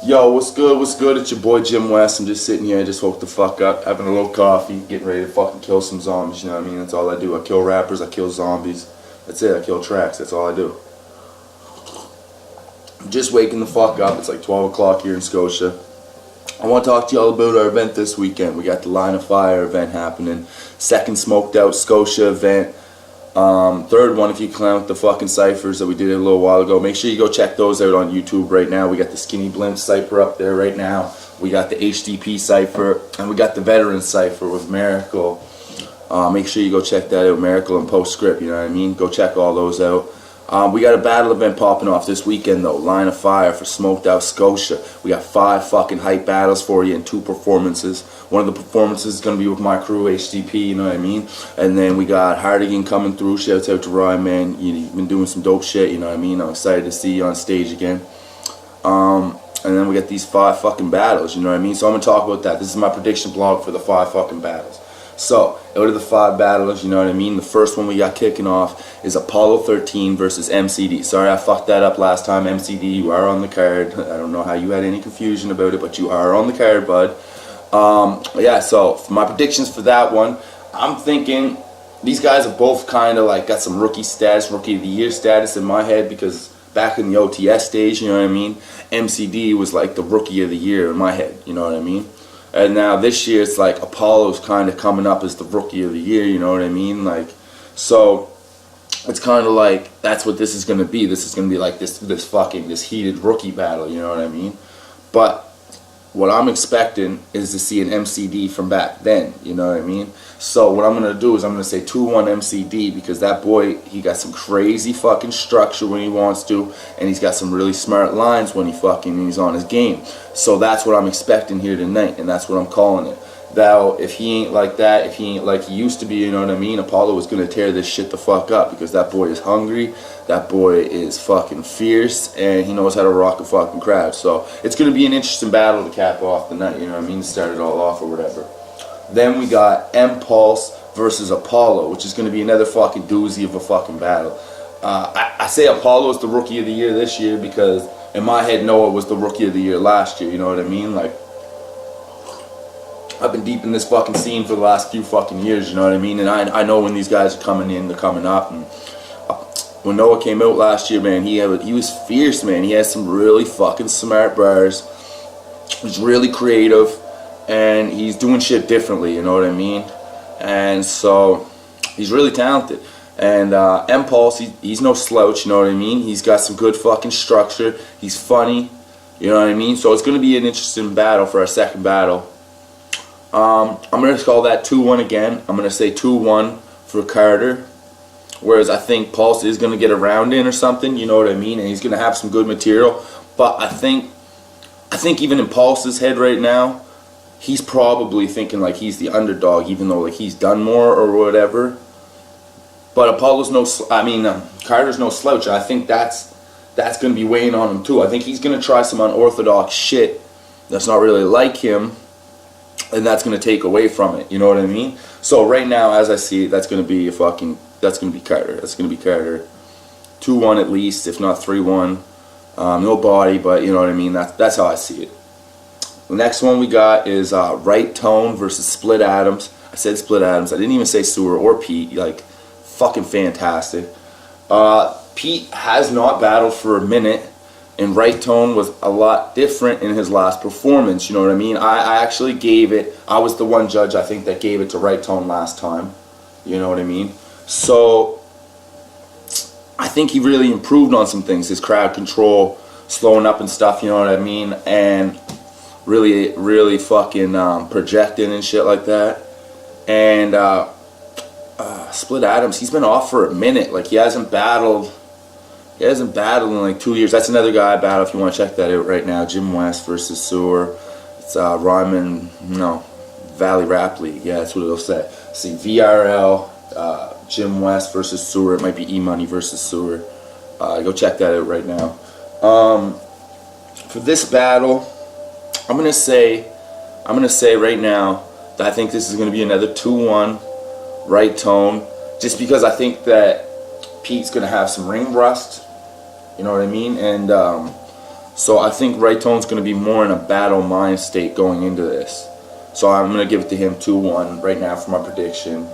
Yo, what's good? What's good? It's your boy JimWest. I'm just sitting here, just woke the fuck up, having a little coffee, getting ready to fucking kill some zombies. You know what I mean? That's all I do. I kill rappers, I kill zombies. That's it. I kill tracks. That's all I do. I'm just waking the fuck up. It's like 12 o'clock here in Scotia. I want to talk to y'all about our event this weekend. We got the Line of Fire event happening. Second Smoked Out Scotia event. Third one if you count the fucking ciphers that we did a little while ago. Make sure you go check those out on YouTube right now. We got the Skinny Blimp cipher up there right now. We got the HDP cipher, and we got the Veteran cipher with Miracle. Make sure you go check that out, Miracle and Postscript, you know what I mean? Go check all those out. We got a battle event popping off this weekend though, Line of Fire for Smoked Out Scotia. We got 5 fucking hype battles for you and 2 performances. One of the performances is going to be with my crew, HDP, you know what I mean? And then we got Hardigan coming through. Shouts out to Ryan, man. You've been doing some dope shit, you know what I mean? I'm excited to see you on stage again. And then we got these 5 fucking battles, you know what I mean? So I'm going to talk about that. This is my prediction blog for the 5 fucking battles. So, out of the 5 battles, you know what I mean? The first one we got kicking off is Apollo 13 versus MCD. Sorry, I fucked that up last time. MCD, you are on the card. I don't know how you had any confusion about it, but you are on the card, bud. Yeah, so my predictions for that one, I'm thinking these guys have both kind of like got some rookie status, rookie of the year status in my head, because back in the OTS days, you know what I mean, MCD was like the rookie of the year in my head, you know what I mean? And now this year it's like Apollo's kind of coming up as the rookie of the year, you know what I mean? Like, so it's kind of like that's what this is going to be. This is going to be like this heated rookie battle, you know what I mean? But what I'm expecting is to see an MCD from back then, you know what I mean? So what I'm going to do is I'm going to say 2-1 MCD, because that boy, he got some crazy fucking structure when he wants to, and he's got some really smart lines when he's on his game. So that's what I'm expecting here tonight, and that's what I'm calling it. Now, if he ain't like that, if he ain't like he used to be, you know what I mean, Apollo is going to tear this shit the fuck up, because that boy is hungry, that boy is fucking fierce, and he knows how to rock a fucking crowd. So it's going to be an interesting battle to cap off the night, you know what I mean, to start it all off or whatever. Then we got Mpulse versus Apollo, which is going to be another fucking doozy of a fucking battle. I say Apollo is the rookie of the year this year because in my head Noah was the rookie of the year last year, you know what I mean? Like, I've been deep in this fucking scene for the last few fucking years, you know what I mean? And I know when these guys are coming in, they're coming up. And when Noah came out last year, man, he was fierce, man. He had some really fucking smart bars. He was really creative, and he's doing shit differently, you know what I mean? And so he's really talented. And Mpulse, he's no slouch, you know what I mean? He's got some good fucking structure. He's funny, you know what I mean? So it's going to be an interesting battle for our second battle. I'm going to call that 2-1 again. I'm going to say 2-1 for Carter. Whereas I think Pulse is going to get a round in or something, you know what I mean? And he's going to have some good material. But I think even in Pulse's head right now, he's probably thinking like he's the underdog, even though like he's done more or whatever. But Apollo's Carter's no slouch. I think that's going to be weighing on him too. I think he's going to try some unorthodox shit that's not really like him, and that's going to take away from it. You know what I mean? So right now, as I see it, that's going to be Carter. That's going to be Carter. 2-1 at least, if not 3-1. No body, but you know what I mean. That's how I see it. The next one we got is Wrighttone versus Split Adams. I said Split Adams. I didn't even say Sewer or Pete. Like, fucking fantastic. Pete has not battled for a minute, and Wrighttone was a lot different in his last performance. You know what I mean? I actually gave it. I was the one judge, I think, that gave it to Wrighttone last time. You know what I mean? So I think he really improved on some things. His crowd control, slowing up and stuff. You know what I mean? And really fucking projecting and shit like that. And Split Adams, he's been off for a minute. Like, he hasn't battled in like 2 years. That's another guy I battle if you want to check that out right now. JimWest versus Sewer. It's Valley Rap League. Yeah, that's what it'll say. See, VRL, JimWest versus Sewer. It might be E-Money versus Sewer. Go check that out right now. For this battle, I'm gonna say right now that I think this is gonna be another 2-1 Wrighttone, just because I think that Pete's gonna have some ring rust, you know what I mean, and So I think Wrightone's going to be more in a battle mind state going into this. So I'm going to give it to him 2-1 right now for my prediction.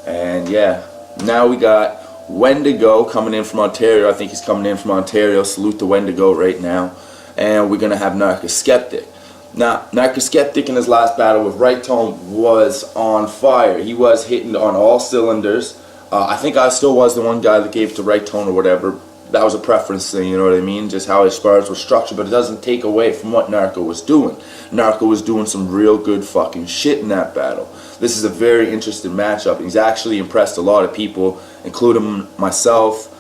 And yeah, now we got Wendigo coming in from Ontario. I think he's coming in from Ontario. Salute to Wendigo right now. And we're going to have Narco Skeptic. Now, Narco Skeptic in his last battle with Wrighttone was on fire. He was hitting on all cylinders. I think I still was the one guy that gave it to Wrighttone or whatever. That was a preference thing, you know what I mean? Just how his spars were structured, but it doesn't take away from what Narco was doing. Narco was doing some real good fucking shit in that battle. This is a very interesting matchup. He's actually impressed a lot of people, including myself,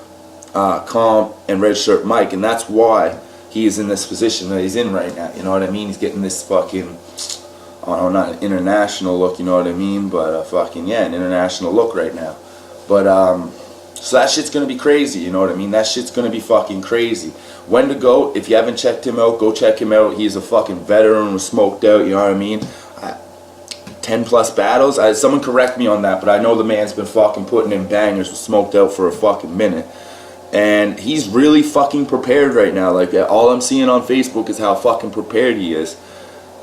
Comp, and Red Shirt Mike, and that's why he is in this position that he's in right now. You know what I mean? He's getting this fucking, I don't know, not an international look, you know what I mean? But fucking, yeah, an international look right now. But, so that shit's gonna be crazy, you know what I mean? That shit's gonna be fucking crazy. Wendigo, if you haven't checked him out, go check him out. He's a fucking veteran, was smoked out, you know what I mean? 10 plus battles. Someone correct me on that, but I know the man's been fucking putting in bangers, was smoked out for a fucking minute. And he's really fucking prepared right now. Like, all I'm seeing on Facebook is how fucking prepared he is.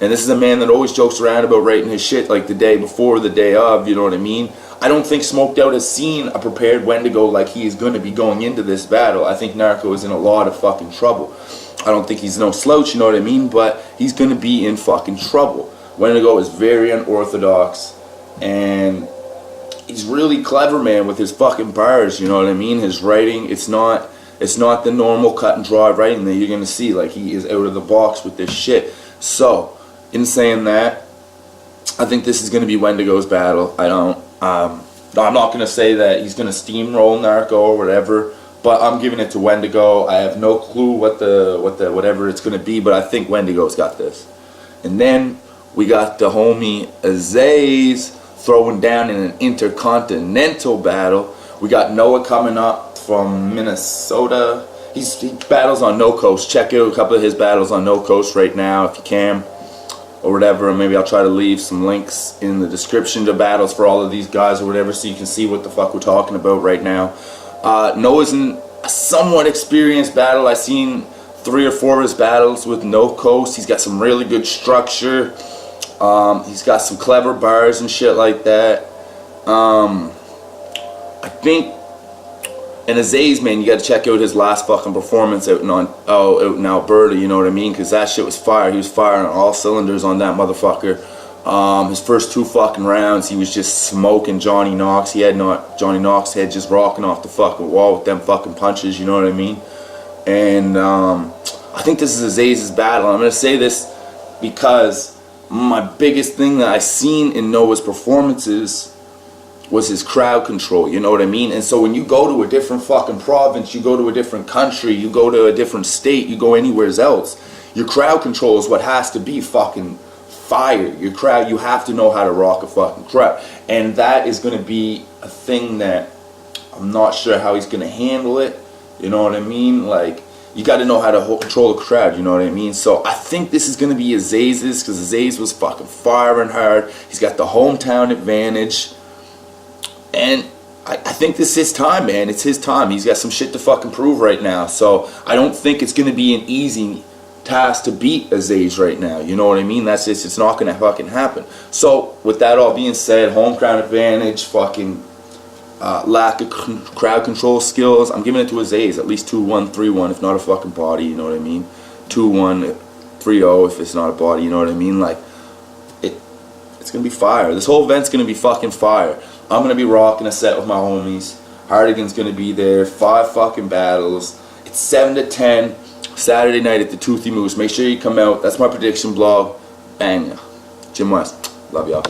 And this is a man that always jokes around about writing his shit like the day before, the day of, you know what I mean? I don't think Smoked Out has seen a prepared Wendigo like he is going to be going into this battle. I think Narco is in a lot of fucking trouble. I don't think he's no slouch, you know what I mean? But he's going to be in fucking trouble. Wendigo is very unorthodox. And he's really clever, man, with his fucking bars, you know what I mean? His writing, it's not the normal cut and dry writing that you're going to see. Like, he is out of the box with this shit. So, in saying that, I think this is going to be Wendigo's battle. I'm not going to say that he's going to steamroll Narco or whatever, but I'm giving it to Wendigo. I have no clue what whatever it's going to be, but I think Wendigo's got this. And then we got the homie Ezaze throwing down in an intercontinental battle. We got Noah coming up from Minnesota. He battles on No Coast. Check out a couple of his battles on No Coast right now if you can, or whatever. And maybe I'll try to leave some links in the description to battles for all of these guys or whatever, so you can see what the fuck we're talking about right now. Noah's in a somewhat experienced battle. I've seen 3 or 4 of his battles with No Coast. He's got some really good structure. He's got some clever bars and shit like that. I think, and Ezaze, man, you got to check out his last fucking performance out in Alberta, you know what I mean? Because that shit was fire. He was firing on all cylinders on that motherfucker. His first 2 fucking rounds, he was just smoking Johnny Knoxx. Johnny Knoxx head just rocking off the fucking wall with them fucking punches, you know what I mean? And I think this is Ezaze's battle. I'm going to say this because my biggest thing that I seen in Noah's performances was his crowd control, you know what I mean? And so when you go to a different fucking province, you go to a different country, you go to a different state, you go anywhere else, your crowd control is what has to be fucking fire. Your crowd, you have to know how to rock a fucking crowd. And that is going to be a thing that I'm not sure how he's going to handle it, you know what I mean? Like, you got to know how to control the crowd, you know what I mean? So I think this is going to be Ezaze's, because Ezaze was fucking firing hard. He's got the hometown advantage. And I think this is his time, man. It's his time. He's got some shit to fucking prove right now. So I don't think it's going to be an easy task to beat Ezaze right now. You know what I mean? That's just, it's not going to fucking happen. So with that all being said, home crowd advantage, fucking lack of crowd control skills, I'm giving it to Ezaze. At least 2-1, 3-1, if not a fucking body, you know what I mean? 2-1, 3-0 if it's not a body, you know what I mean? Like, it's going to be fire. This whole event's going to be fucking fire. I'm going to be rocking a set with my homies. Hardigan's going to be there. 5 fucking battles. It's 7 to 10. Saturday night at the Toothy Moose. Make sure you come out. That's my prediction blog. Bang. JimWest. Love y'all.